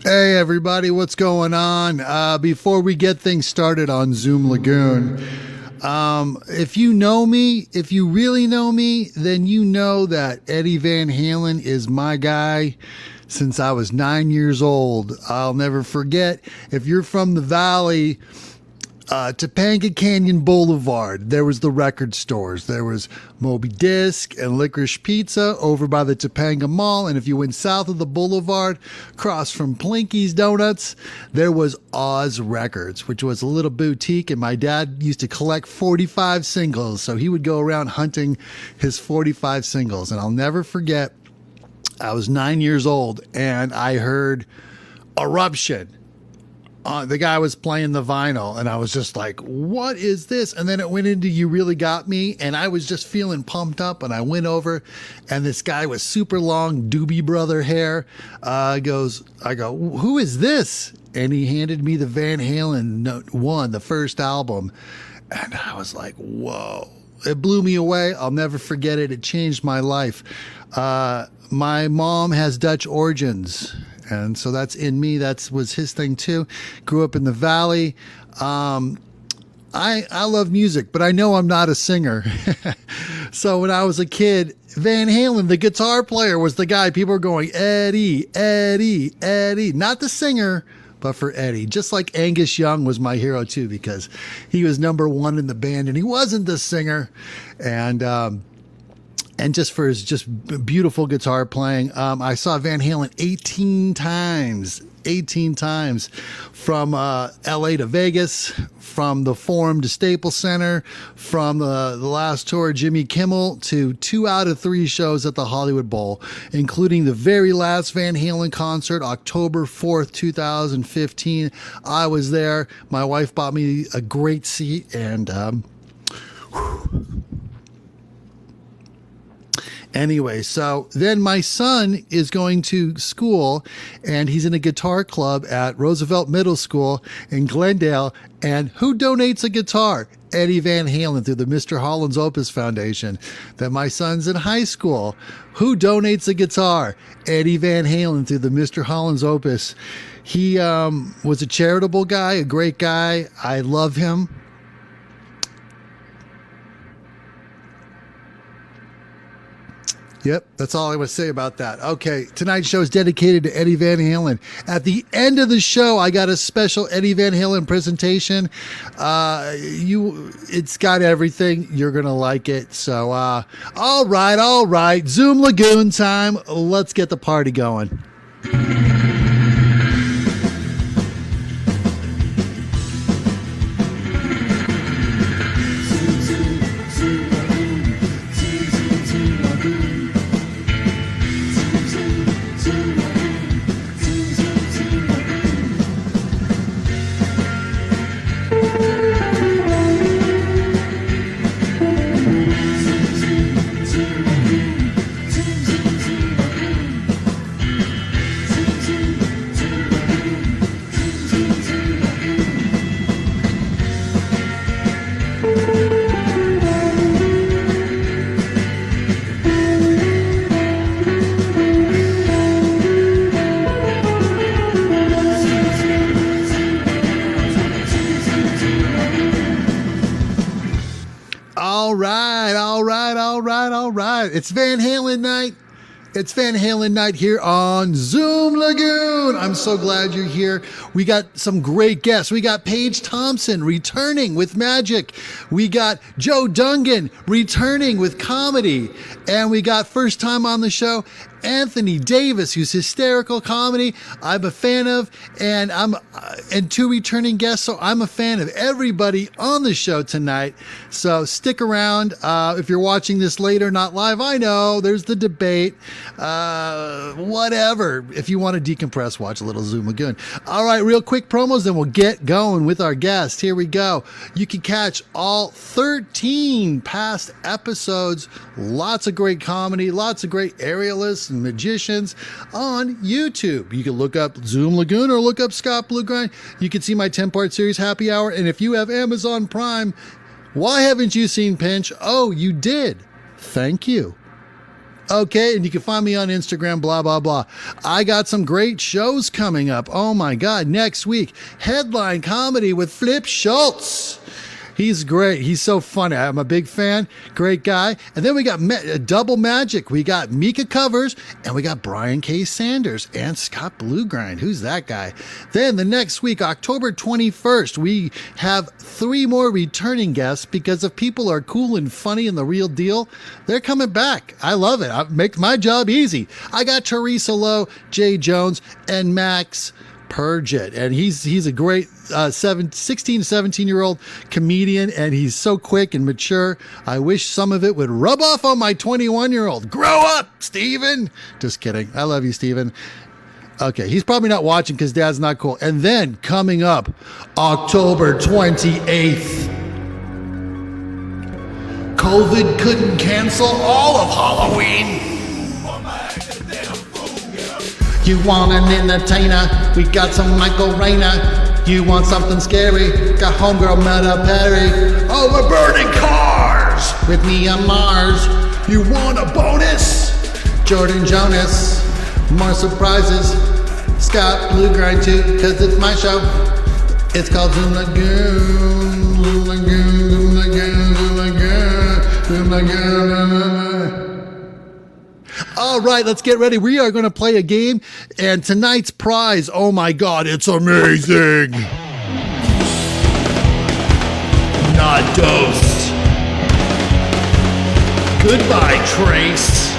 Hey everybody, what's going on? Before we get things started on Quizoom Lagoon, if you know me, if you really know me, then you know that EDDIE Van Halen is my guy since I was 9 years old. I'll never forget, if you're from the Valley, Topanga Canyon Boulevard, there was the record stores. There was Moby Disc and Licorice Pizza over by the Topanga Mall. And if you went south of the boulevard, across from Plinky's Donuts, there was Oz Records, which was a little boutique. And my dad used to collect 45 singles. So he would go around hunting his 45 singles. And I'll never forget, I was 9 years old and I heard Eruption. The guy was playing the vinyl and I was just like, what is this? And then it went into You Really Got Me and I was just feeling pumped up and I went over and this guy with super long Doobie Brother hair I go, who is this? And he handed me the Van Halen one, the first album. And I was like, whoa, it blew me away. I'll never forget it. It changed my life. My mom has Dutch origins. And so that's in me. That was his thing too. Grew up in the Valley. I love music, but I know I'm not a singer. So when I was a kid, Van Halen, the guitar player, was the guy. People were going, Eddie, Eddie, Eddie. Not the singer, but for Eddie. Just like Angus Young was my hero too, because he was number one in the band and he wasn't the singer. And just for his just beautiful guitar playing. I saw Van Halen 18 times from LA to Vegas, from the Forum to Staples Center, from the last tour, Jimmy Kimmel, to 2 out of 3 shows at the Hollywood Bowl, including the very last Van Halen concert, October 4th, 2015. I was there. My wife bought me a great seat and anyway, so then my son is going to school and he's in a guitar club at Roosevelt Middle School in Glendale. And who donates a guitar? EDDIE Van Halen through the Mr. Holland's Opus Foundation. Then my son's in high school. Who donates a guitar? EDDIE Van Halen through the Mr. Holland's Opus. He was a charitable guy, a great guy. I love him. Yep, that's all I want to say about that. Okay, tonight's show is dedicated to EDDIE Van Halen. At the end of the show, I got a special EDDIE Van Halen presentation. It's got everything. You're going to like it. So, all right. Quizoom Lagoon time. Let's get the party going. All right. It's Van Halen night. It's Van Halen night here on Quizoom Lagoon. I'm so glad you're here. We got some great guests. We got Paige Thompson returning with magic. We got Joe Dungan returning with comedy. And we got first time on the show, Anthony Davis, who's hysterical comedy I'm a fan of, and 2 returning guests, so I'm a fan of everybody on the show tonight. So stick around. If you're watching this later, not live, I know there's the debate. Whatever. If you want to decompress, watch a little Quizoom Lagoon. All right, real quick promos, then we'll get going with our guest. Here we go. You can catch all 13 past episodes. Lots of great comedy, lots of great aerialists and magicians on YouTube. You can look up Quizoom Lagoon or look up Scott Blugrind. You can see my 10-part series Happy Hour. And if you have Amazon Prime, why haven't you seen Pinch? Oh, you did. Thank you. Okay, and you can find me on Instagram, blah, blah, blah. I got some great shows coming up. Oh my God, next week, Headline Comedy with Flip Schultz. He's great. He's so funny. I'm a big fan. Great guy. And then we got Double Magic. We got Mika Covers, and we got Brian K. Sanders and Scott Blugrind. Who's that guy? Then the next week, October 21st, we have 3 more returning guests because if people are cool and funny and the real deal, they're coming back. I love it. It makes my job easy. I got Teresa Lowe, Jay Jones, and Max Purgett, and he's a great 16, 17-year-old comedian, and he's so quick and mature. I wish some of it would rub off on my 21-year-old. Grow up, Steven. Just kidding. I love you, Steven. Okay, he's probably not watching because Dad's not cool. And then coming up, October 28th, COVID couldn't cancel all of Halloween. You want an entertainer? We got some Michael Rayner. You want something scary? Got homegirl Meta Perry. Oh, we're burning cars with me on Mars. You want a bonus? Jordan Jonas. More surprises. Scott Blugrind too, cause it's my show. It's called Zoom Lagoon. Zoom Lagoon. Zoom Lagoon. Zoom Lagoon. Zoom Lagoon. All right, let's get ready. We are going to play a game, and tonight's prize, oh my God, it's amazing. Not dosed. Goodbye, Trace.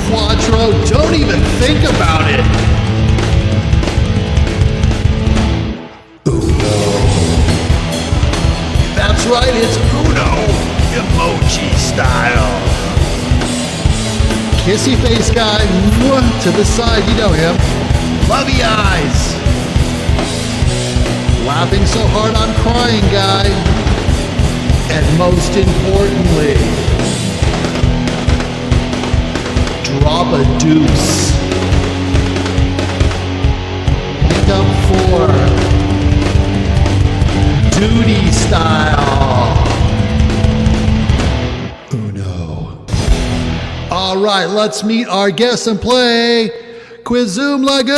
Quattro, don't even think about it. Uno. That's right, it's Uno, emoji style. Kissy face guy, to the side, you know him. Lovey eyes. Laughing so hard I'm crying guy. And most importantly, drop a deuce. Pick up 4. Duty style. All right, let's meet our guests and play Quizoom Lagoon.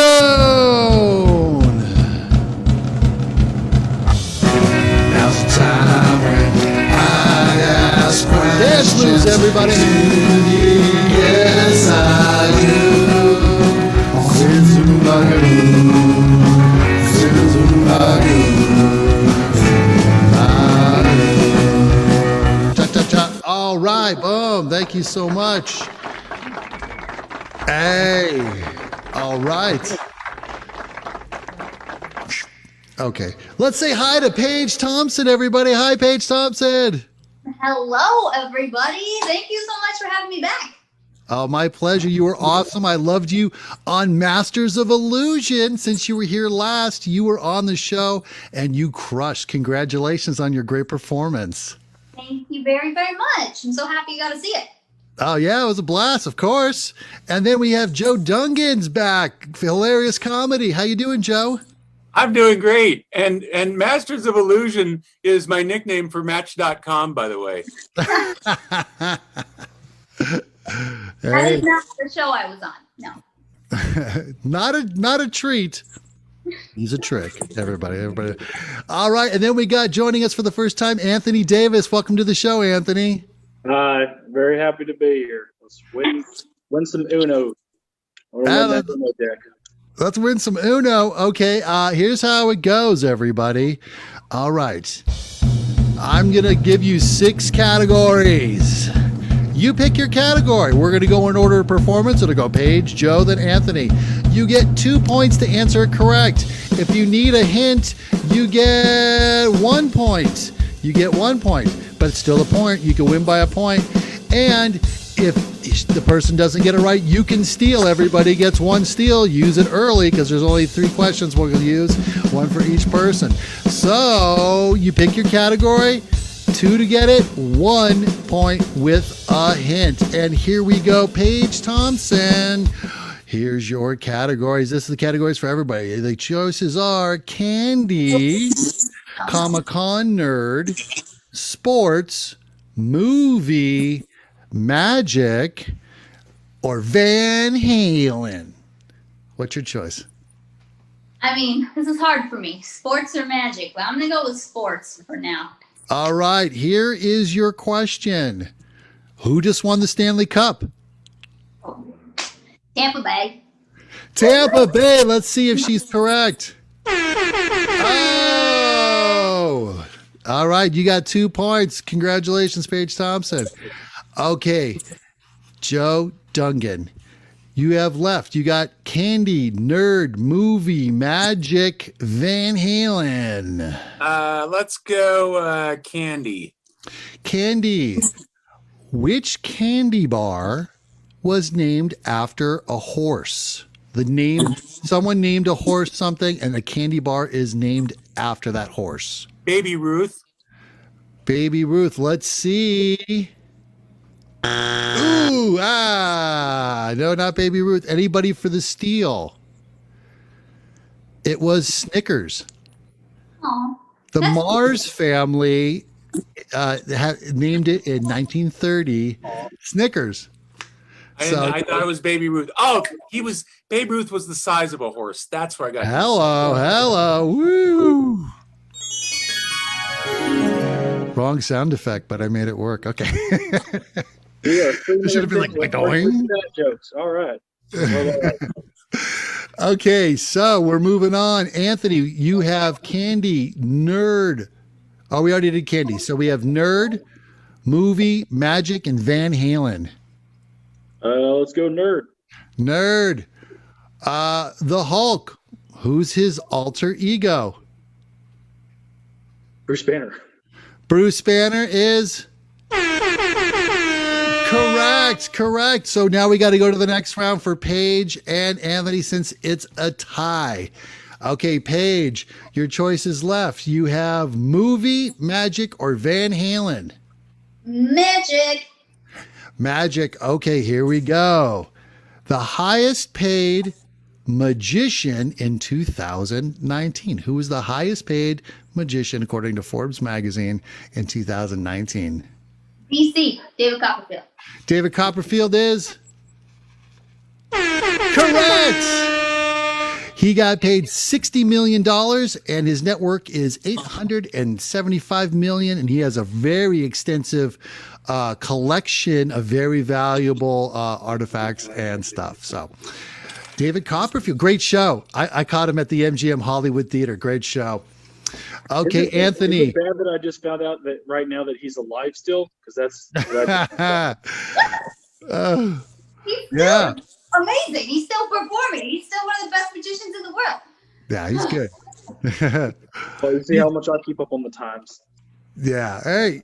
Now's the time when I ask questions. Dance moves, everybody. Yes, I do. Quizoom Lagoon. Quizoom Lagoon. Cha-cha-cha. All right, boom. Thank you so much. Hey, all right. Okay, let's say hi to Paige Thompson, everybody. Hi, Paige Thompson. Hello, everybody. Thank you so much for having me back. Oh, my pleasure. You were awesome. I loved you on Masters of Illusion. Since you were here last, you were on the show and you crushed. Congratulations on your great performance. Thank you very, very much. I'm so happy you got to see it. Oh, yeah, it was a blast, of course. And then we have Joe Dungan's back. Hilarious comedy. How you doing, Joe? I'm doing great. And Masters of Illusion is my nickname for Match.com, by the way. That is not the show I was on. No. Not a treat. He's a trick, everybody. All right, and then we got joining us for the first time, Anthony Davis. Welcome to the show, Anthony. Very happy to be here. Let's win some Uno. Let's win some Uno. Okay, here's how it goes, everybody. All right. I'm going to give you 6 categories. You pick your category. We're going to go in order of performance. It'll go Paige, Joe, then Anthony. You get 2 points to answer it correct. If you need a hint, you get 1 point. You get 1 point, but it's still a point. You can win by a point. And if the person doesn't get it right, you can steal. Everybody gets 1 steal. Use it early because there's only 3 questions we'll use, 1 for each person. So you pick your category. 2 to get it, 1 point with a hint. And here we go, Paige Thompson. Here's your categories. This is the categories for everybody. The choices are candy, Comic-Con nerd, sports, movie, Magic, or Van Halen? What's your choice? I mean, this is hard for me. Sports or magic? But I'm going to go with sports for now. All right, here is your question. Who just won the Stanley Cup? Tampa Bay. Tampa Bay. Let's see if she's correct. Oh, all right. You got 2 points. Congratulations, Paige Thompson. Okay, Joe Dungan. You have left. You got candy, nerd, movie, magic, Van Halen. Let's go candy. Candy. Which candy bar was named after a horse? Someone named a horse something, and a candy bar is named after that horse. Baby Ruth. Baby Ruth. Let's see. Ooh, no, not Baby Ruth. Anybody for the steal? It was Snickers. Oh. The Mars family named it in 1930 Snickers. I thought it was Baby Ruth. Oh, Babe Ruth was the size of a horse. That's where I got. Hello, woo. Wrong sound effect, but I made it work. Okay. It should have been like going. Jokes. All right. Okay, so we're moving on. Anthony, you have candy, nerd. Oh, we already did candy. So we have nerd, movie, magic, and Van Halen. Let's go nerd. Nerd. The Hulk. Who's his alter ego? Bruce Banner. Bruce Banner is correct. So now we got to go to the next round for Paige and Anthony since it's a tie. Okay, Paige, your choices left. You have movie, magic, or Van Halen. Magic. Magic. Okay, here we go. The highest paid magician in 2019. Who was the highest paid magician according to Forbes magazine in 2019? BC. David Copperfield. David Copperfield is correct. He got paid $60 million and his network is $875 million. And he has a very extensive collection of very valuable artifacts and stuff. So David Copperfield, great show. I caught him at the MGM Hollywood Theater. Great show. Okay, Anthony. Is it bad that I just found out that right now that he's alive still? Because that's He's yeah. amazing. He's still performing. He's still one of the best magicians in the world. Yeah, he's good. well, you see how much I keep up on the times. Yeah. Hey,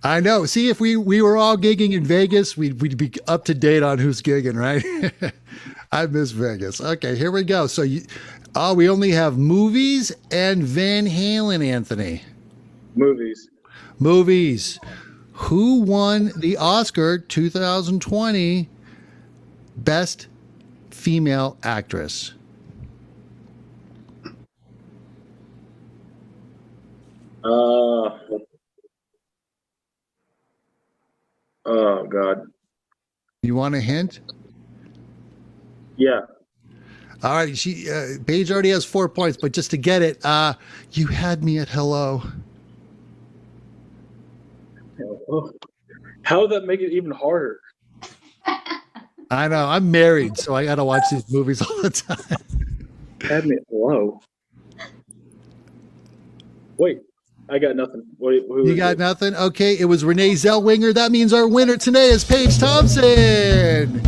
I know. See, if we were all gigging in Vegas, we'd be up to date on who's gigging, right? I miss Vegas. Okay, here we go. So we only have movies and Van Halen, Anthony. Movies. Who won the Oscar 2020 Best Female Actress? Oh God. You want a hint? Yeah. All right. Paige already has 4 points, but just to get it, you had me at hello. How would that make it even harder? I know. I'm married, so I got to watch these movies all the time. Had me at hello. Wait, I got nothing. Who got nothing? Okay, it was Renee Zellweger. That means our winner today is Paige Thompson.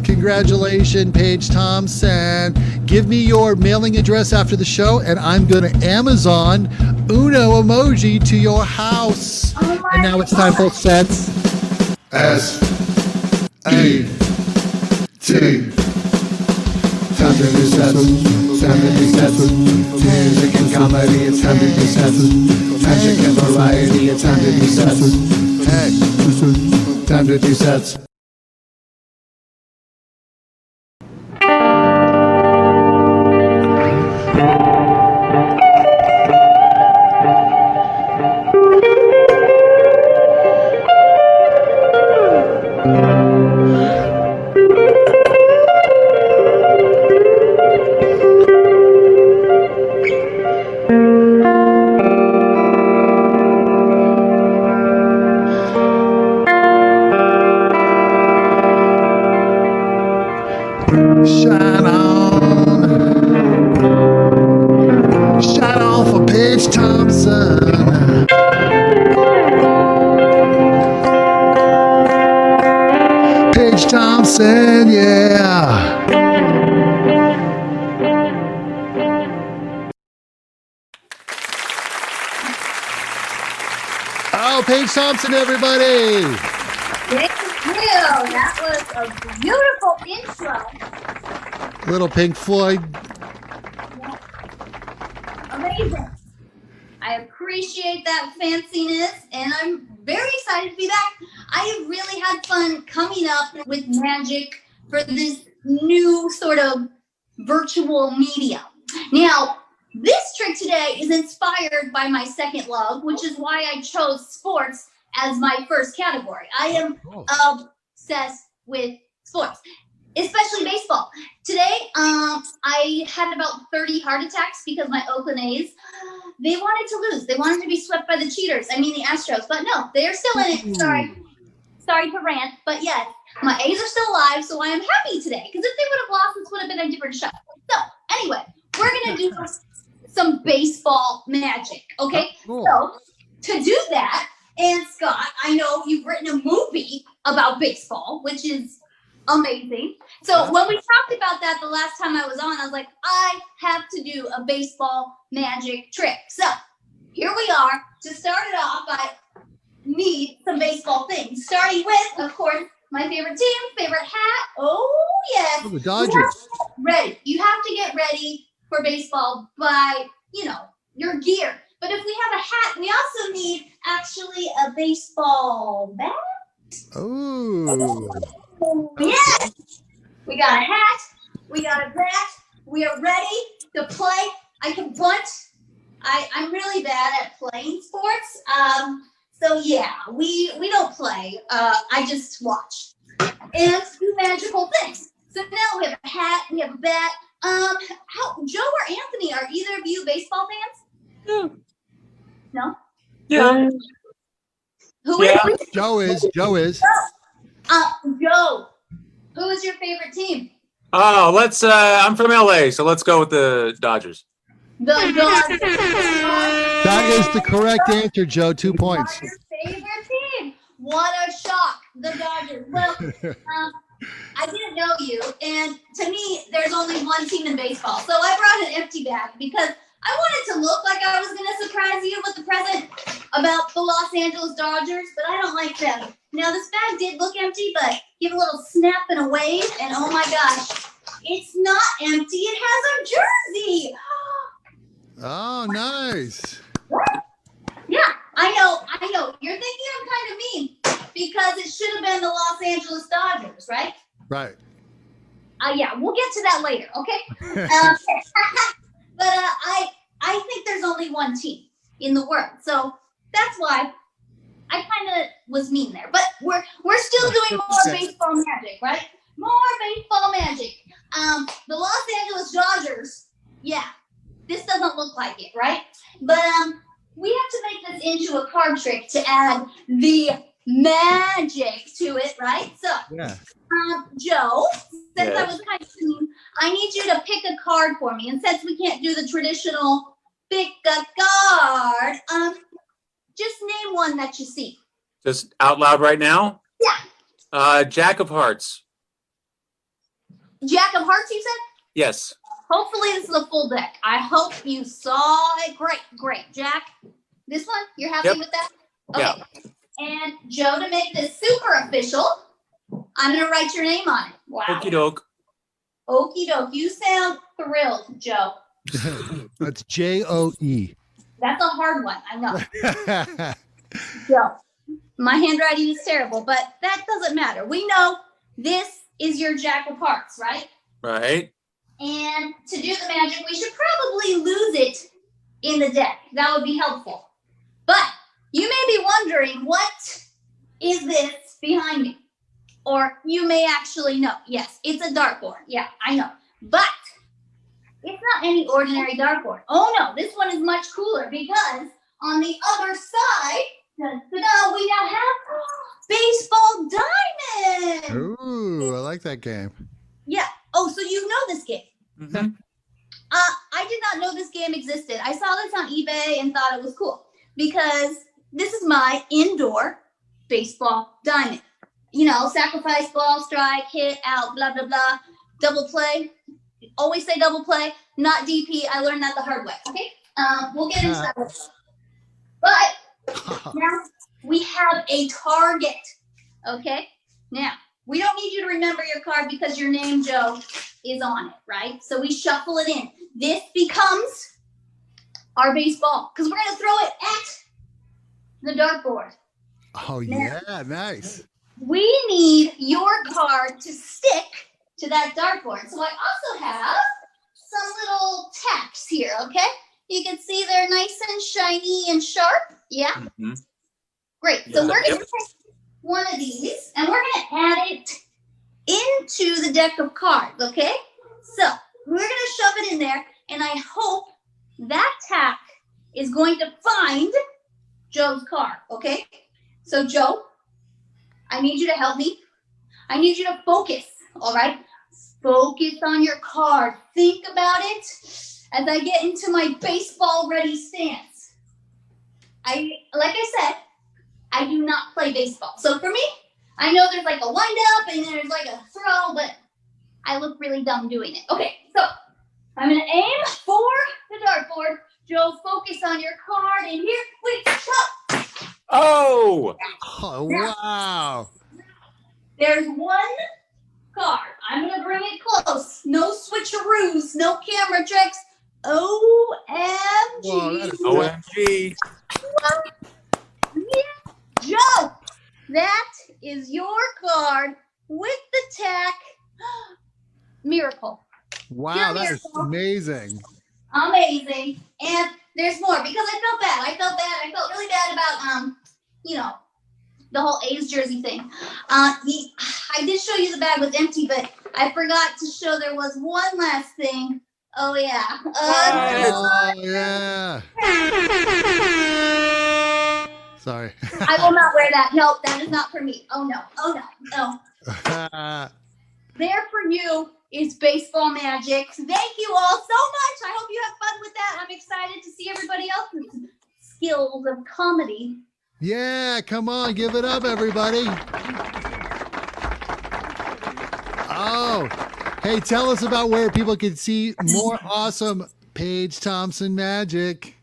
Congratulations, Paige Thompson. Give me your mailing address after the show, and I'm going to Amazon Uno emoji to your house. Oh and now it's time for sets. S-A-T. Time to do sets. Time to do sets. Music and comedy, it's time to do sets. Magic and variety, it's time to do sets. Hey, time to do sets. Shine on. Shine on for Paige Thompson. Paige Thompson, yeah. Oh, Paige Thompson, everybody. Thank you. That was a beautiful intro. Little Pink Floyd. Amazing. I appreciate that fanciness, and I'm very excited to be back. I have really had fun coming up with magic for this new sort of virtual medium. Now, this trick today is inspired by my second love, which is why I chose sports as my first category. I am obsessed with sports, especially baseball. Today, I had about 30 heart attacks because my Oakland A's, they wanted to lose. They wanted to be swept by the cheaters. I mean, the Astros. But no, they're still in it. Sorry to rant. But yes, my A's are still alive, so I am happy today. Because if they would have lost, this would have been a different show. So anyway, we're going to do some baseball magic, okay? Cool. So to do that, and Scott, I know you've written a movie about baseball, which is amazing. So when we talked about that the last time I was on, I was like, I have to do a baseball magic trick. So here we are. To start it off, I need some baseball things. Starting with, of course, my favorite team, favorite hat. Oh, yes. Oh, the Dodgers. Ready. You have to get ready for baseball by, your gear. But if we have a hat, we also need actually a baseball bat. Oh. Yes. We got a hat. We got a bat. We are ready to play. I can bunt. I'm really bad at playing sports. So yeah, we don't play. I just watch and do magical things. So now we have a hat. We have a bat. Joe or Anthony, are either of you baseball fans? No? Yeah. Who is? Joe is. Joe, who is your favorite team? Oh, I'm from LA, so let's go with the Dodgers. The Dodgers. That is the correct answer, Joe. 2 points. Your favorite team. What a shock. The Dodgers. Well, I didn't know you, and to me, there's only one team in baseball. So I brought an empty bag because I wanted to look like I was going to surprise you with the present about the Los Angeles Dodgers, but I don't like them. Now, this bag did look empty, but give a little snap and a wave, and oh my gosh, it's not empty. It has our jersey. Oh, nice. Yeah, I know. You're thinking I'm kind of mean because it should have been the Los Angeles Dodgers, right? Right. Yeah, we'll get to that later, okay? But I think there's only one team in the world, so that's why I kind of was mean there. But we're still doing more baseball magic, right? More baseball magic. The Los Angeles Dodgers. Yeah, this doesn't look like it, right? But we have to make this into a card trick to add the magic to it, right? So, Yeah. Joe, since Yes. I was kind of mean, I need you to pick a card for me. And since we can't do the traditional pick a card, just name one that you see. Just out loud right now? Yeah. Jack of Hearts. Jack of Hearts, you said? Yes. Hopefully this is a full deck. I hope you saw it. Great. Jack, this one, you're happy Yep. with that? Okay. Yeah. And Joe, to make this super official, I'm going to write your name on it. Wow. Okie doke. Okie doke. You sound thrilled, Joe. That's Joe. That's a hard one. I know. Joe, my handwriting is terrible, but that doesn't matter. We know this is your Jack of Hearts, right? Right. And to do the magic, we should probably lose it in the deck. That would be helpful. But you may be wondering, what is this behind me? Or you may actually know. Yes, it's a dartboard. Yeah, I know. But it's not any ordinary dartboard. Oh no, this one is much cooler because on the other side, ta-da, we now have baseball diamond. Ooh, I like that game. Yeah. Oh, so you know this game. Mhm. I did not know this game existed. I saw this on eBay and thought it was cool because this is my indoor baseball diamond. You know, sacrifice, ball, strike, hit, out, blah, blah, blah. Double play. Always say double play, not DP. I learned that the hard way. Okay. We'll get into that. But now we have a target. Okay. Now, we don't need you to remember your card because your name, Joe, is on it, right? So we shuffle it in. This becomes our baseball because we're going to throw it at the dartboard. Oh, Now, yeah, nice. we need your card to stick to that dartboard. So I also have some little tacks here, okay? You can see they're nice and shiny and sharp. Yeah? Mhm. Great. So Yeah, we're going to yep. take one of these and we're going to add it into the deck of cards, okay? So we're going to shove it in there and I hope that tack is going to find Joe's card, okay? So Joe, I need you to help me. I need you to focus, all right? Focus on your card. Think about it as I get into my baseball ready stance. Like I said, I do not play baseball. So for me, I know there's like a wind up and there's like a throw, but I look really dumb doing it. Okay, so I'm gonna aim for the dartboard. Joe, focus on your card and here we go. Oh, Oh, wow. There's one card. I'm gonna bring it close. No switcheroos, no camera tricks. OMG. Whoa, that is OMG. Joe, that is your card with the tack. Miracle. Wow, that is amazing. Amazing. And there's more because I felt bad. I felt really bad about, you know, the whole A's jersey thing. I did show you the bag was empty, but I forgot to show there was one last thing. Oh, yeah. Oh, yeah. Sorry. I will not wear that. No, that is not for me. Oh, no. Oh, no. No. There for you is baseball magic. Thank you all so much. I hope you have fun with that. I'm excited to see everybody else's skills of comedy. Yeah, come on, give it up, everybody. Oh, hey, tell us about where people can see more awesome Paige Thompson magic.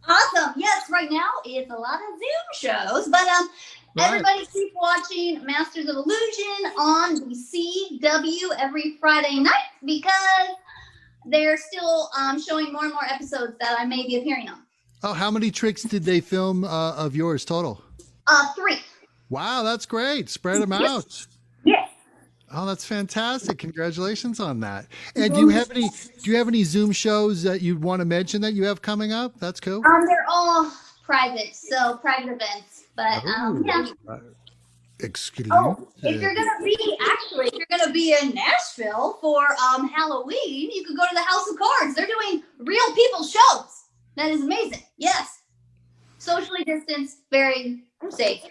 Awesome. Yes, right now it's a lot of Zoom shows, but everybody keep watching Masters of Illusion on the CW every Friday night because they're still showing more and more episodes that I may be appearing on. Oh, how many tricks did they film of yours total? 3. Wow, that's great. Spread them out. Yes. Oh, that's fantastic. Congratulations on that. And do you have any Zoom shows that you want to mention that you have coming up? That's cool. They're all private, so private events. But yeah. Exclusive. Oh, if you're gonna be in Nashville for Halloween, you could go to the House of Cards. They're doing real people shows. That is amazing. Yes. Socially distanced, very safe.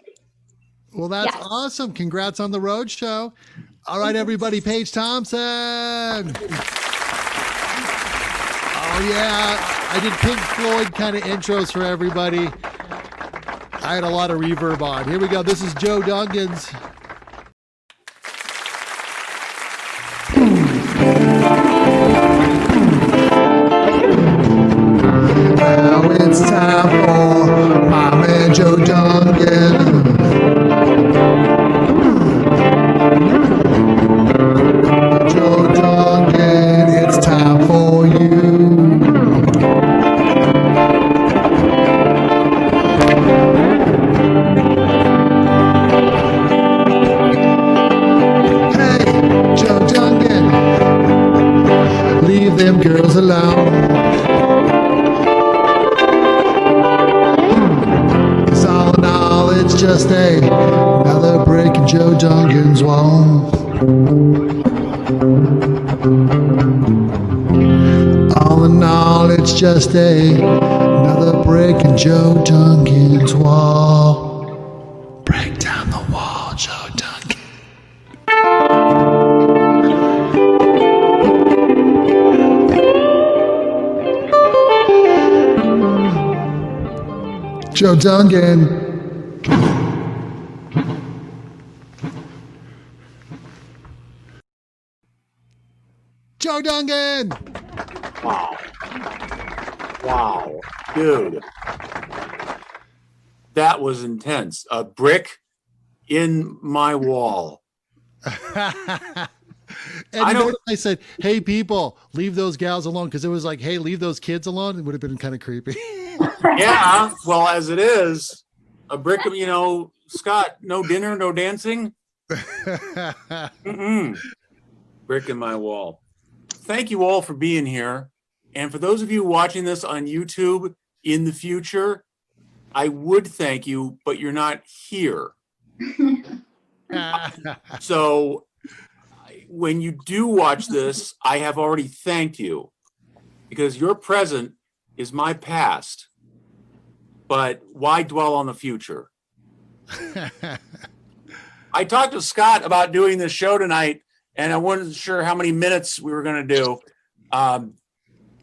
Well, that's Yes. awesome. Congrats on the road show. All right, everybody, Paige Thompson. Oh, yeah. I did Pink Floyd kind of intros for everybody. I had a lot of reverb on. Here we go. This is Joe Dungan's. Now it's time for my man Joe Dungan. Joe Dungan, it's time for you. Hey, Joe Dungan, leave them girls alone. It's all in all, it's just another break in Joe Dungan's wall. it's just another break in Joe Dungan's wall. Break down the wall, Joe Dungan. Joe Dungan. Joe Dungan! Wow. Wow. Dude. That was intense. A brick in my wall. And I know. I said, hey, people, leave those gals alone. Because it was like, hey, leave those kids alone. It would have been kind of creepy. Yeah. Well, as it is, a brick of, Scott, no dinner, no dancing. Mm-mm. Brick in my wall. Thank you all for being here. And for those of you watching this on YouTube in the future, I would thank you, but you're not here. So when you do watch this, I have already thanked you because your present is my past. But why dwell on the future? I talked to Scott about doing this show tonight, and I wasn't sure how many minutes we were going to do.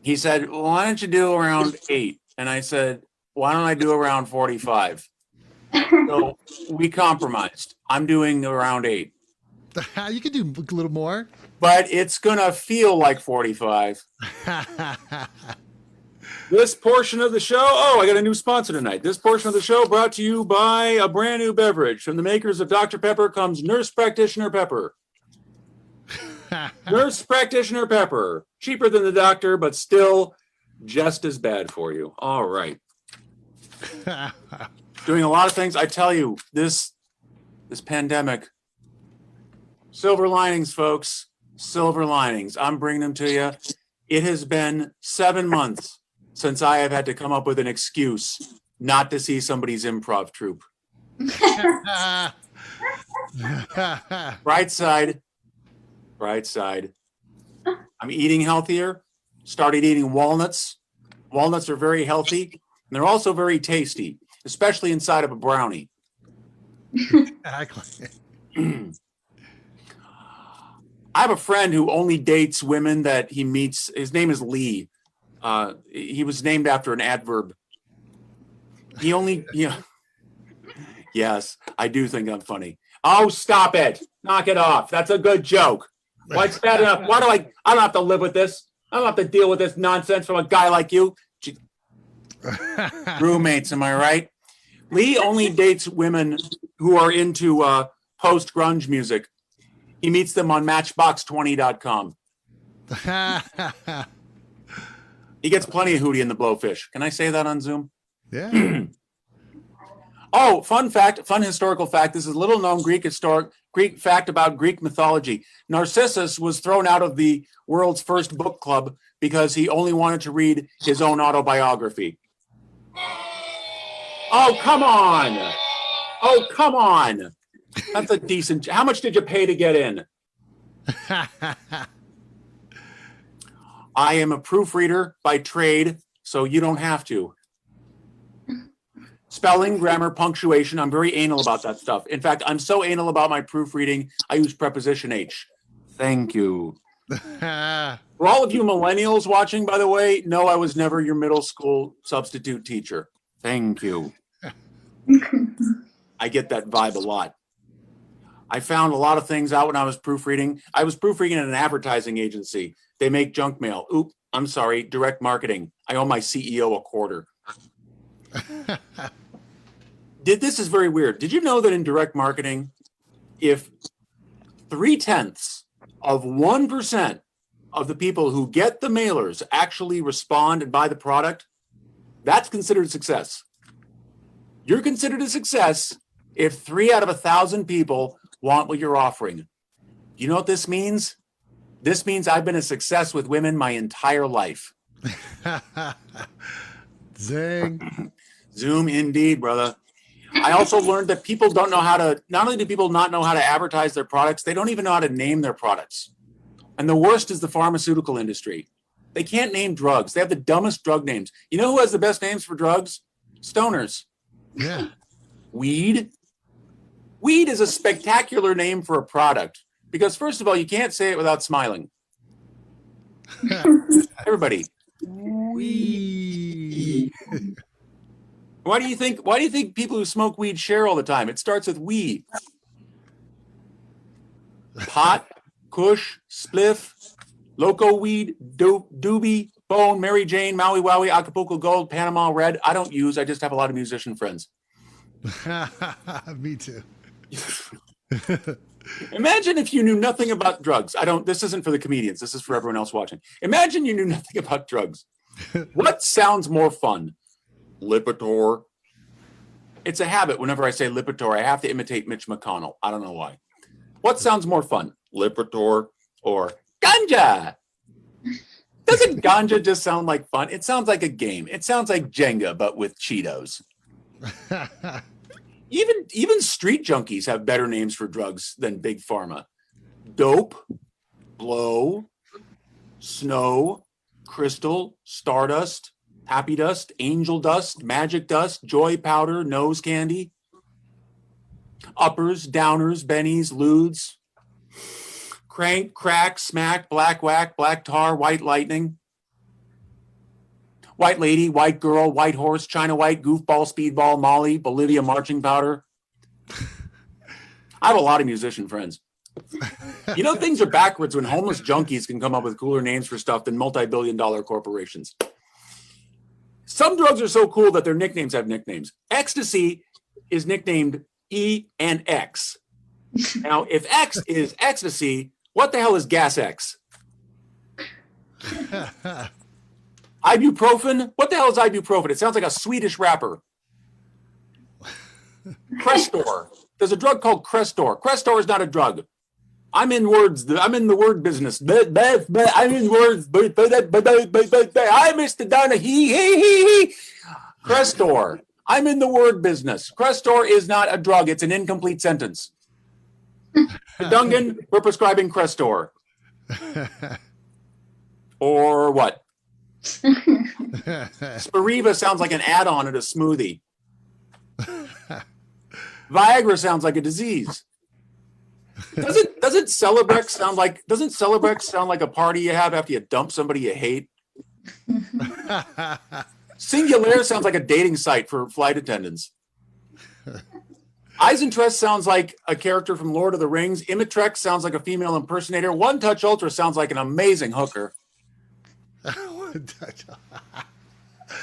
He said, well, why don't you do around 8? And I said, why don't I do around 45? So we compromised. I'm doing around 8. You could do a little more. But it's going to feel like 45. This portion of the show, I got a new sponsor tonight. This portion of the show brought to you by a brand new beverage. From the makers of Dr. Pepper comes Nurse Practitioner Pepper. Nurse Practitioner Pepper. Cheaper than the doctor, but still just as bad for you. All right. Doing a lot of things. I tell you, this pandemic, silver linings, folks. Silver linings. I'm bringing them to you. It has been 7 months since I have had to come up with an excuse not to see somebody's improv troupe. Bright side. I'm eating healthier. Started eating walnuts. Walnuts are very healthy, and they're also very tasty, especially inside of a brownie. Exactly. I have a friend who only dates women that he meets. His name is Lee. He was named after an adverb. He only, Yes, I do think I'm funny. Oh, stop it. Knock it off. That's a good joke. What's bad enough? Why do I don't have to live with this. I don't have to deal with this nonsense from a guy like you. Roommates, am I right? Lee only dates women who are into post-grunge music. He meets them on Matchbox20.com. He gets plenty of Hootie and the Blowfish. Can I say that on Zoom? Yeah. Oh, fun historical fact. This is a little known Greek fact about Greek mythology. Narcissus was thrown out of the world's first book club because he only wanted to read his own autobiography. Oh, come on. Oh, come on. That's a decent. How much did you pay to get in? I am a proofreader by trade, so you don't have to. Spelling, grammar, punctuation. I'm very anal about that stuff. In fact, I'm so anal about my proofreading, I use preposition H. Thank you. For all of you millennials watching, by the way, no, I was never your middle school substitute teacher. Thank you. I get that vibe a lot. I found a lot of things out when I was proofreading. I was proofreading in an advertising agency. They make junk mail. Oop, I'm sorry, direct marketing. I owe my CEO a quarter. This is very weird. Did you know that in direct marketing, if 0.3% of the people who get the mailers actually respond and buy the product, that's considered a success. You're considered a success if 3 out of 1,000 people want what you're offering. You know what this means? This means I've been a success with women my entire life. Zing. Zoom indeed, brother. I also learned that people don't know how to, not only do people not know how to advertise their products, they don't even know how to name their products. And the worst is the pharmaceutical industry. They can't name drugs. They have the dumbest drug names. You know who has the best names for drugs? Stoners. Yeah. Weed. Weed is a spectacular name for a product because, first of all, you can't say it without smiling. Everybody. Weed. Why do you think people who smoke weed share all the time? It starts with we. Pot, kush, spliff, loco weed, doobie, bone, Mary Jane, Maui Wowie, Acapulco Gold, Panama Red. I don't use. I just have a lot of musician friends. Me too. Imagine if you knew nothing about drugs. This isn't for the comedians. This is for everyone else watching. Imagine you knew nothing about drugs. What sounds more fun? Lipitor. It's a habit. Whenever I say Lipitor, I have to imitate Mitch McConnell. I don't know why. What sounds more fun? Lipitor or ganja? Doesn't ganja just sound like fun? It sounds like a game. It sounds like Jenga, but with Cheetos. Even street junkies have better names for drugs than Big Pharma. Dope, blow, snow, crystal, stardust, happy dust, angel dust, magic dust, joy powder, nose candy, uppers, downers, bennies, ludes, crank, crack, smack, black whack, black tar, white lightning, white lady, white girl, white horse, China white, goofball, speedball, Molly, Bolivia marching powder. I have a lot of musician friends. You know, things are backwards when homeless junkies can come up with cooler names for stuff than multi-billion-dollar corporations. Some drugs are so cool that their nicknames have nicknames. Ecstasy is nicknamed E and X. Now, if X is ecstasy, what the hell is Gas X? Ibuprofen? What the hell is ibuprofen? It sounds like a Swedish rapper. Crestor. There's a drug called Crestor. Crestor is not a drug. I'm in words. I'm in the word business. I'm in words. I Mr. Donna. He. Crestor. I'm in the word business. Crestor is not a drug. It's an incomplete sentence. Dungan, we're prescribing Crestor. Or what? Spiriva sounds like an add-on at a smoothie. Viagra sounds like a disease. Doesn't Celebrex sound like a party you have after you dump somebody you hate? Singulaire sounds like a dating site for flight attendants. Eisentress sounds like a character from Lord of the Rings. Imitrex sounds like a female impersonator. One Touch Ultra sounds like an amazing hooker.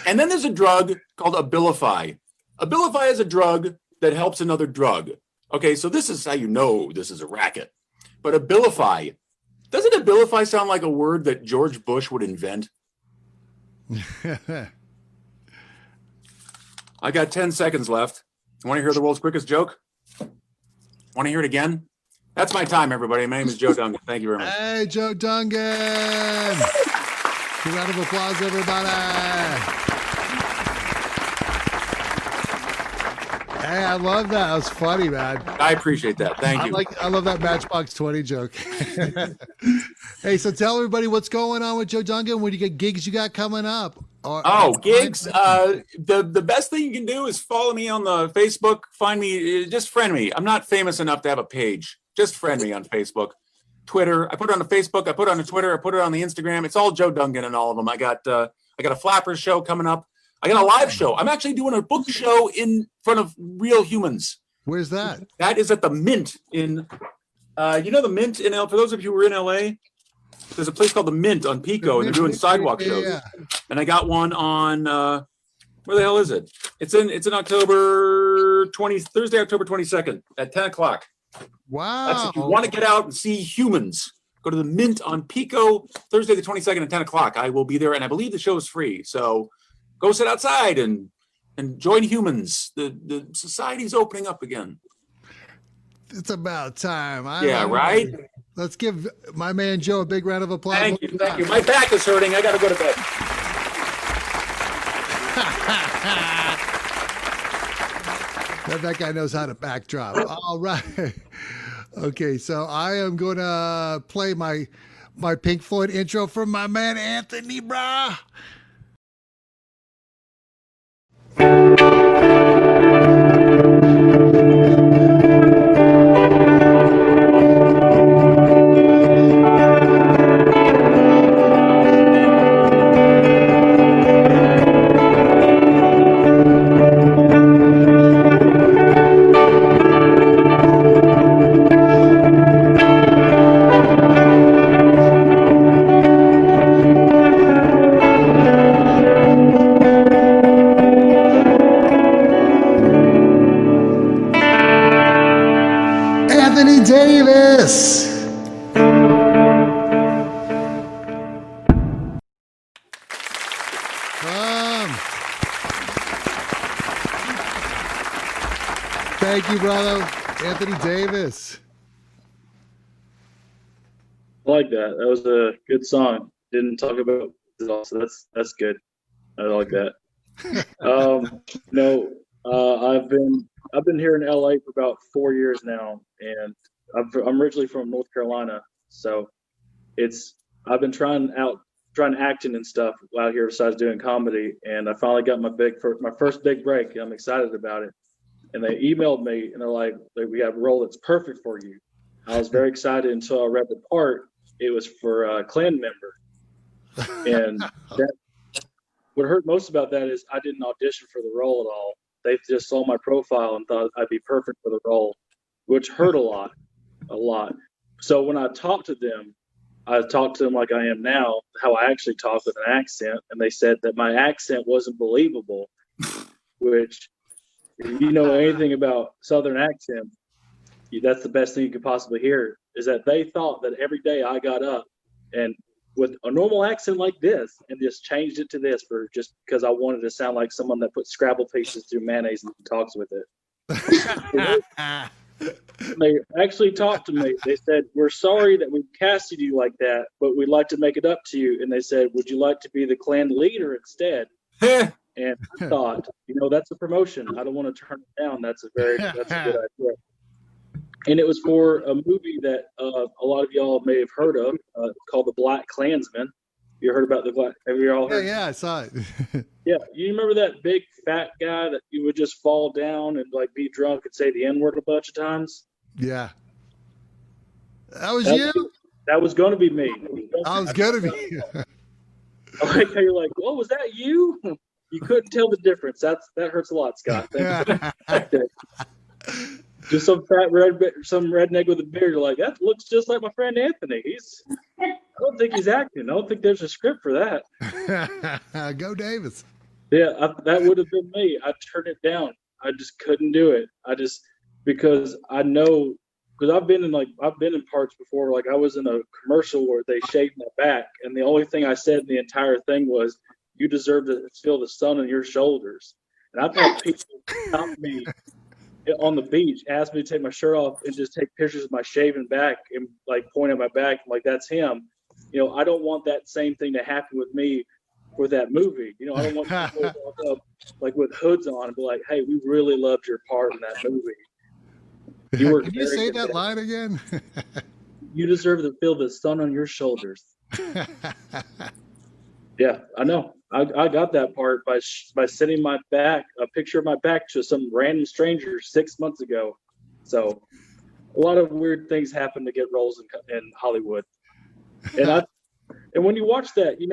And then there's a drug called Abilify. Abilify is a drug that helps another drug. Okay, so this is how you know this is a racket. But Abilify, doesn't Abilify sound like a word that George Bush would invent? I got 10 seconds left. Want to hear the world's quickest joke? Want to hear it again? That's my time, everybody. My name is Joe Dungan. Thank you very much. Hey, Joe Dungan. A round of applause, everybody. Hey, I love that. That was funny, man. I appreciate that. Thank you. I love that Matchbox 20 joke. Hey, so tell everybody what's going on with Joe Dungan. What do you get gigs you got coming up? Gigs. The best thing you can do is follow me on the Facebook. Find me, just friend me. I'm not famous enough to have a page. Just friend me on Facebook. Twitter. I put it on the Facebook. I put it on the Twitter. I put it on the Instagram. It's all Joe Dungan and all of them. I got a Flappers show coming up. I got a live show. I'm actually doing a book show in front of real humans. Where's that? That is at the Mint in, the Mint in L. For those of you who are in LA, there's a place called the Mint on Pico, and they're doing sidewalk shows. Yeah. And I got one on where the hell is it? It's in Thursday, October 22nd at 10 o'clock. Wow. That's if you want to get out and see humans. Go to the Mint on Pico, Thursday the 22nd at 10 o'clock. I will be there, and I believe the show is free. So go sit outside and join humans. The society's opening up again. It's about time. Right? Let's give my man Joe a big round of applause. Thank you. My back is hurting. I got to go to bed. That guy knows how to backdrop. All right. Okay, so I am going to play my my Pink Floyd intro from my man Anthony, brah. Anthony Davis. Thank you, brother. Anthony Davis. I like that. That was a good song. Didn't talk about it all, so that's good. I like that. I've been here in LA for about 4 years now, and I'm originally from North Carolina, so I've been trying acting and stuff out here besides doing comedy, and I finally got my first big break, and I'm excited about it. And they emailed me, and they're like, "We have a role that's perfect for you." I was very excited until I read the part. It was for a Klan member, and what hurt most about that is I didn't audition for the role at all. They just saw my profile and thought I'd be perfect for the role, which hurt a lot. So when I talked to them like I am now, how I actually talk with an accent, and they said that my accent wasn't believable, which, if you know anything about Southern accents, that's the best thing you could possibly hear, is that they thought that every day I got up and with a normal accent like this and just changed it to this just because I wanted to sound like someone that puts Scrabble pieces through mayonnaise and talks with it. They actually talked to me. They said, "We're sorry that we casted you like that, but we'd like to make it up to you." And they said, "Would you like to be the Klan leader instead?" And I thought, that's a promotion. I don't want to turn it down. That's a good idea. And it was for a movie that a lot of y'all may have heard of, called The Black Klansman. You heard about have you all heard? Yeah, I saw it. Yeah, you remember that big fat guy that you would just fall down and be drunk and say the N-word a bunch of times? Yeah. That was you? That was going to be me. I was going to be. I like how you're like, "Oh, was that you?" You couldn't tell the difference. That hurts a lot, Scott. Just some redneck with a beard. You're like, "That looks just like my friend Anthony." I don't think he's acting. I don't think there's a script for that. Go Davis. Yeah, that would have been me. I turned it down. I just couldn't do it. Because I've been in parts before. Like, I was in a commercial where they shaved my back, and the only thing I said in the entire thing was, "You deserve to feel the sun on your shoulders." And I've had people stop me on the beach, ask me to take my shirt off and just take pictures of my shaven back and point at my back, like, "That's him." I don't want that same thing to happen with me for that movie. I don't want people to walk up with hoods on and be like, "Hey, we really loved your part in that movie. Can you say that line again? You deserve to feel the sun on your shoulders." Yeah, I know. I got that part by sending a picture of my back to some random stranger 6 months ago. So a lot of weird things happen to get roles in Hollywood. And when you watch that, you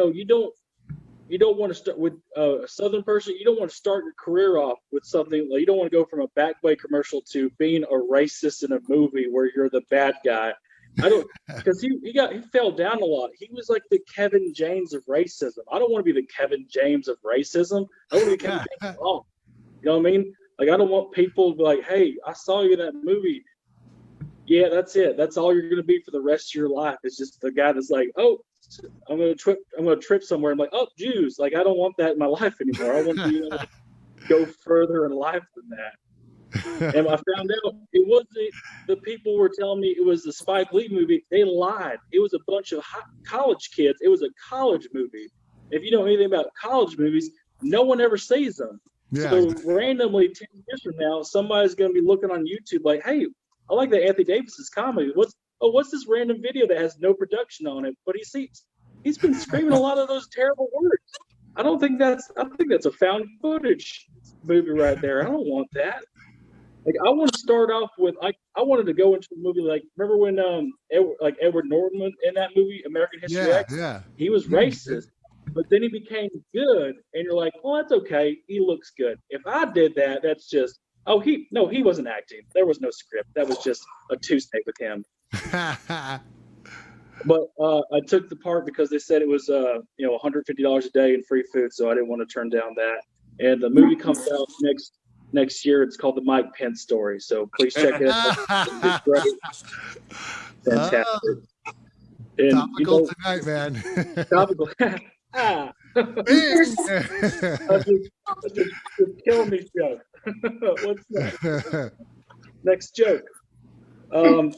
don't want to start with a Southern person. You don't want to start your career off with something you don't want to go from a Backway commercial to being a racist in a movie where you're the bad guy. Because he fell down a lot. He was like the Kevin James of racism. I don't want to be the Kevin James of racism. I want to be Kevin James wrong. You know what I mean? I don't want people to be like, "Hey, I saw you in that movie." Yeah, that's it. That's all you're going to be for the rest of your life. It's just the guy that's like, "Oh, I'm going to trip somewhere." I'm like, "Oh, Jews." I don't want that in my life anymore. I want to be able to go further in life than that. And I found out it wasn't. The people were telling me it was the Spike Lee movie. They lied. It was a bunch of college kids. It was a college movie. If you know anything about college movies, no one ever sees them. Yeah. So randomly 10 years from now, somebody's going to be looking on YouTube like, "Hey, I like that Anthony Davis's comedy. oh, what's this random video that has no production on it? But he's been screaming a lot of those terrible words. I think that's a found footage movie right there. I don't want that. Like, I want to start off with, I wanted to go into a movie like, remember when Edward Norton in that movie, American History X? Yeah. He was racist, but then he became good, and you're like, well, that's okay. He looks good. If I did that, that's just, he wasn't acting. There was no script. That was just a Tuesday with him. But I took the part because they said it was $150 a day and free food, so I didn't want to turn down that. And the movie comes out next year. It's called The Mike Pence Story, so please check it out. It's great. Fantastic. And, topical tonight, man. Topical. That's just killing me, joke. What's next? Next joke. I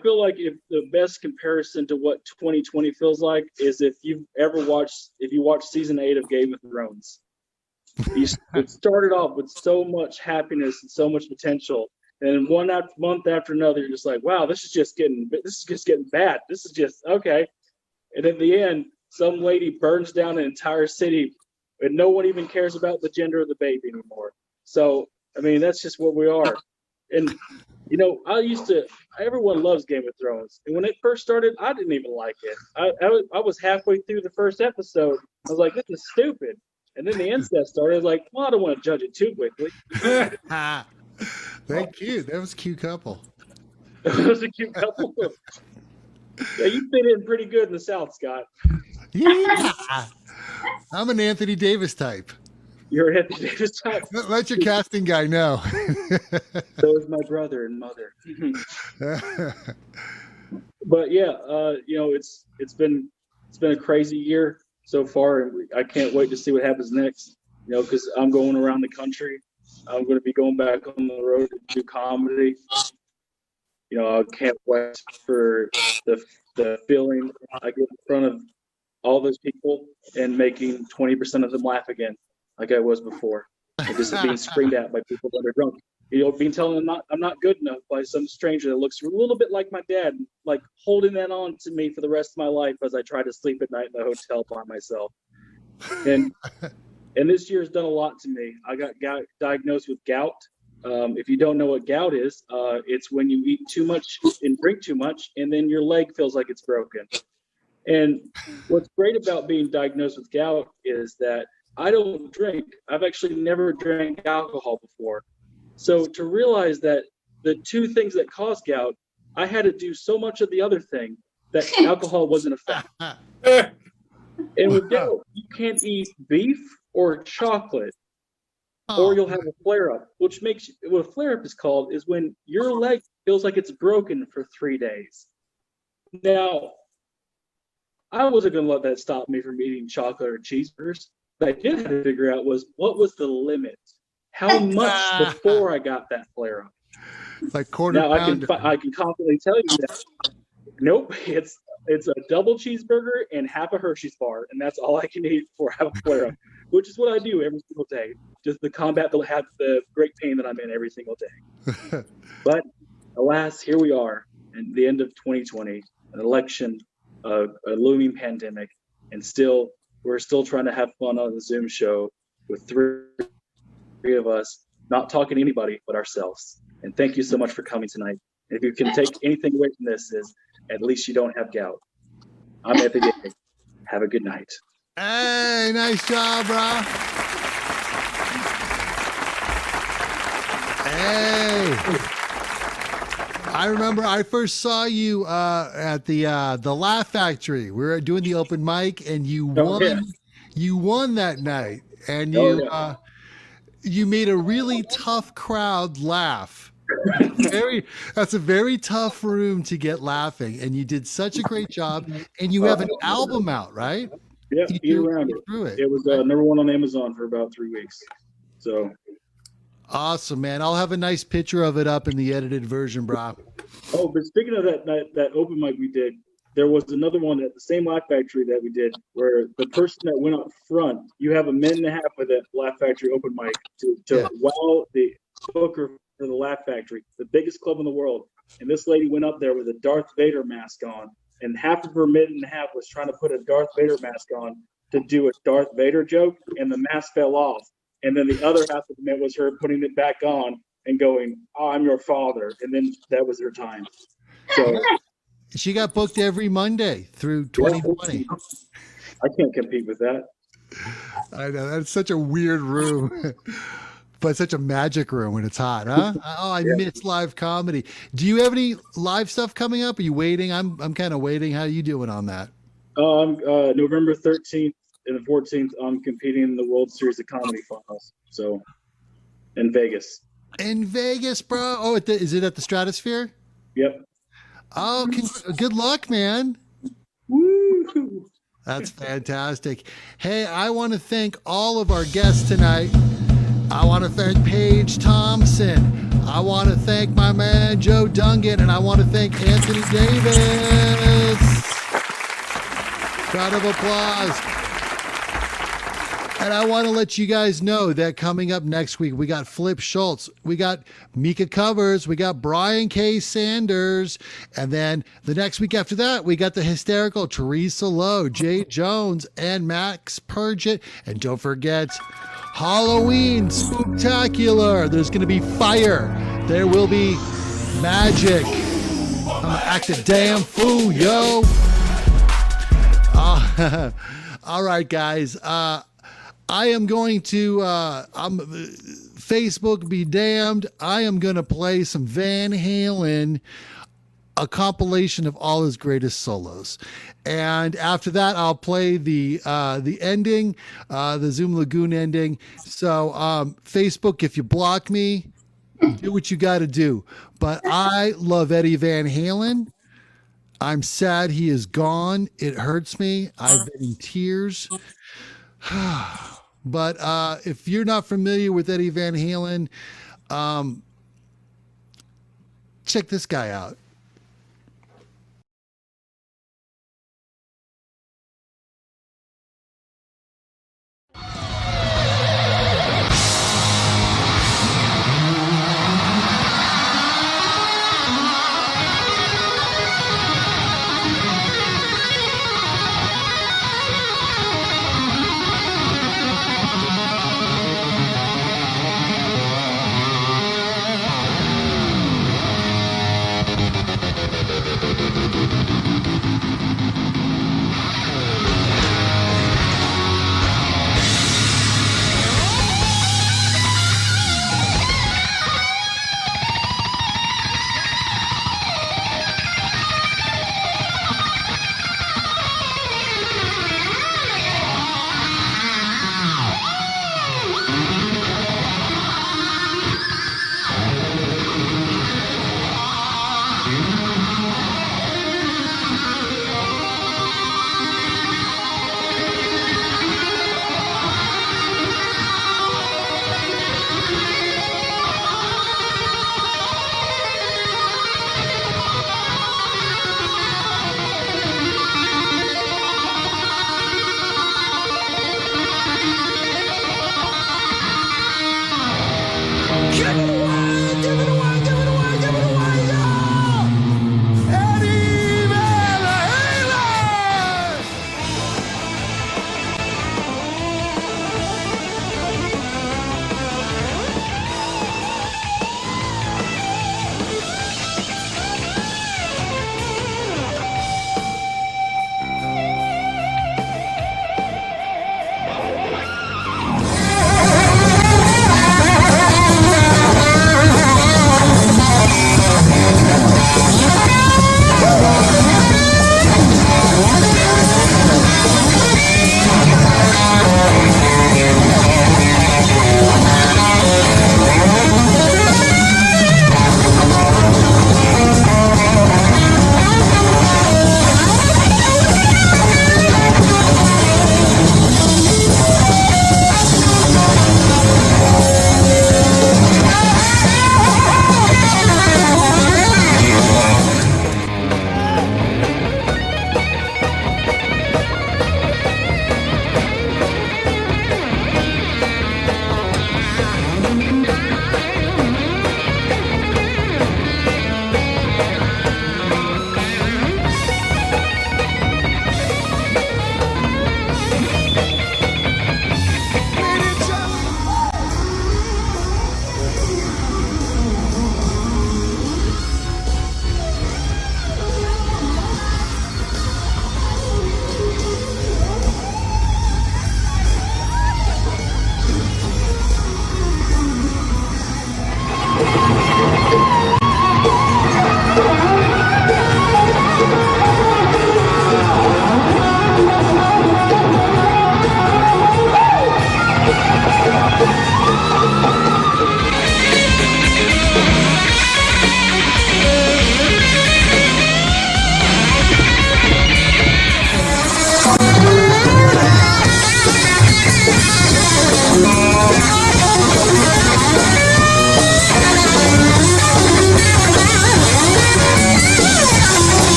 feel like if the best comparison to what 2020 feels like is if you watch season 8 of Game of Thrones. It started off with so much happiness and so much potential, and month after another, you're just like, wow, this is just getting bad. This is just okay. And at the end, some lady burns down an entire city, and no one even cares about the gender of the baby anymore. So, I mean, that's just what we are. And everyone loves Game of Thrones, and when it first started, I didn't even like it. I was halfway through the first episode. I was like, this is stupid. And then the incest started. I was like, well, I don't want to judge it too quickly. They're cute. That was a cute couple. It was a cute couple. Yeah, you fit in pretty good in the South, Scott. Yeah. I'm an Anthony Davis type. You're an Anthony Davis type. Let your casting guy know. So is my brother and mother. But yeah, it's been a crazy year so far, and I can't wait to see what happens next. Because I'm going around the country. I'm going to be going back on the road to do comedy. I can't wait for the feeling I get in front of all those people and making 20% of them laugh again, like I was before, and just being screamed at by people that are drunk. Being told I'm not good enough by some stranger that looks a little bit like my dad, like holding that on to me for the rest of my life as I try to sleep at night in the hotel by myself. And this year's done a lot to me. I got diagnosed with gout. If you don't know what gout is, it's when you eat too much and drink too much, and then your leg feels like it's broken. And what's great about being diagnosed with gout is that I don't drink. I've actually never drank alcohol before. So to realize that the two things that cause gout, I had to do so much of the other thing that alcohol wasn't a factor. And with gout, you can't eat beef or chocolate, or you'll have a flare-up, what a flare-up is called is when your leg feels like it's broken for 3 days. Now, I wasn't going to let that stop me from eating chocolate or cheeseburgers. What I did have to figure out was, what was the limit? How much before I got that flare-up? Like quarter now, pound. I can confidently tell you that, nope, it's a double cheeseburger and half a Hershey's bar, and that's all I can eat before I have a flare-up, which is what I do every single day, just to combat the great pain that I'm in every single day. But alas, here we are, in the end of 2020, an election, a looming pandemic, and we're still trying to have fun on the Zoom show with three of us, not talking to anybody but ourselves. And thank you so much for coming tonight. And if you can take anything away from this, is at least you don't have gout. I'm EDDIE. Have a good night. Hey, nice job, bro. Hey. I remember I first saw you at the Laugh Factory. We were doing the open mic, and you won. Yeah. You won that night, and you made a really tough crowd laugh. That's a very tough room to get laughing, and you did such a great job. And you have an album out, right? Yeah, year-round. It was number one on Amazon for about 3 weeks. So awesome, man! I'll have a nice picture of it up in the edited version, bro. Oh, but speaking of that open mic we did, there was another one at the same Laugh Factory that we did, where the person that went up front, you have a minute and a half with that Laugh Factory open mic to wow the booker for the Laugh Factory, the biggest club in the world. and this lady went up there with a Darth Vader mask on, and half of her minute and a half was trying to put a Darth Vader mask on to do a Darth Vader joke, and the mask fell off. And then the other half of the minute was her putting it back on and going, oh, I'm your father. And then that was her time. So She got booked every Monday through 2020. I can't compete with that. I know, that's such a weird room. But such a magic room when it's hot, huh? Oh, I miss live comedy. Do you have any live stuff coming up? Are you waiting? I'm kind of waiting. How are you doing on that? November 13th and the 14th, I'm competing in the World Series of Comedy Finals. So in Vegas. In Vegas, bro. Oh, is it at the Stratosphere? Yep. Oh, good luck, man. Woo! That's fantastic. Hey, I want to thank all of our guests tonight. I want to thank Paige Thompson. I want to thank my man Joe Dungan, and I want to thank Anthony Davis. Round of applause. And I want to let you guys know that coming up next week, we got Flip Schultz, we got Mika Covers, we got Brian K. Sanders, and then the next week after that, we got the hysterical Teresa Lowe, Jay Jones, and Max Purgett. And don't forget, Halloween Spooktacular. There's going to be fire. There will be magic. I'm going to act a damn fool, yo. All right, guys. I am going to, Facebook be damned. I am going to play some Van Halen, a compilation of all his greatest solos. And after that, I'll play the ending, the Zoom Lagoon ending. So, Facebook, if you block me, do what you got to do. But I love Eddie Van Halen. I'm sad he is gone. It hurts me. I've been in tears. But if you're not familiar with Eddie Van Halen, check this guy out.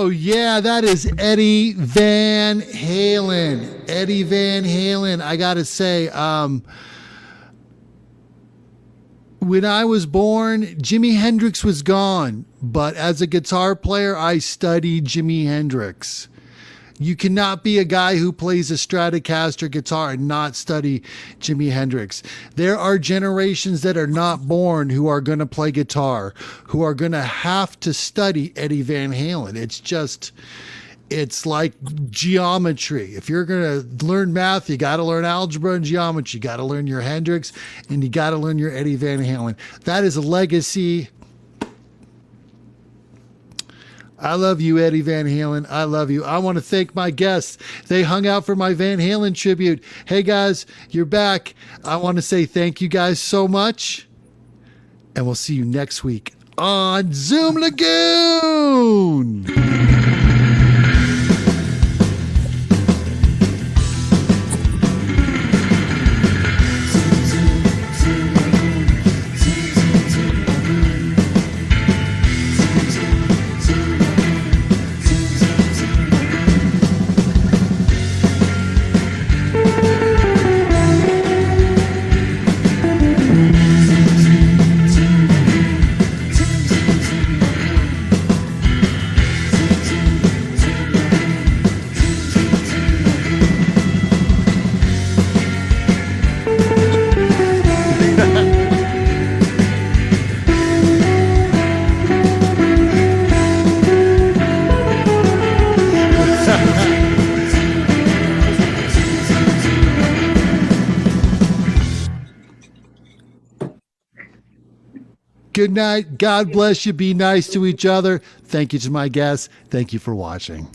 So yeah, that is Eddie Van Halen. Eddie Van Halen. I gotta say, when I was born, Jimi Hendrix was gone. But as a guitar player, I studied Jimi Hendrix. You cannot be a guy who plays a Stratocaster guitar and not study Jimi Hendrix. There are generations that are not born who are going to play guitar, who are going to have to study Eddie Van Halen. It's like geometry. If you're going to learn math, you got to learn algebra and geometry. You got to learn your Hendrix and you got to learn your Eddie Van Halen. That is a legacy. I love you, Eddie Van Halen. I love you. I want to thank my guests. They hung out for my Van Halen tribute. Hey, guys, you're back. I want to say thank you guys so much. And we'll see you next week on Zoom Lagoon. Good night. God bless you. Be nice to each other. Thank you to my guests. Thank you for watching.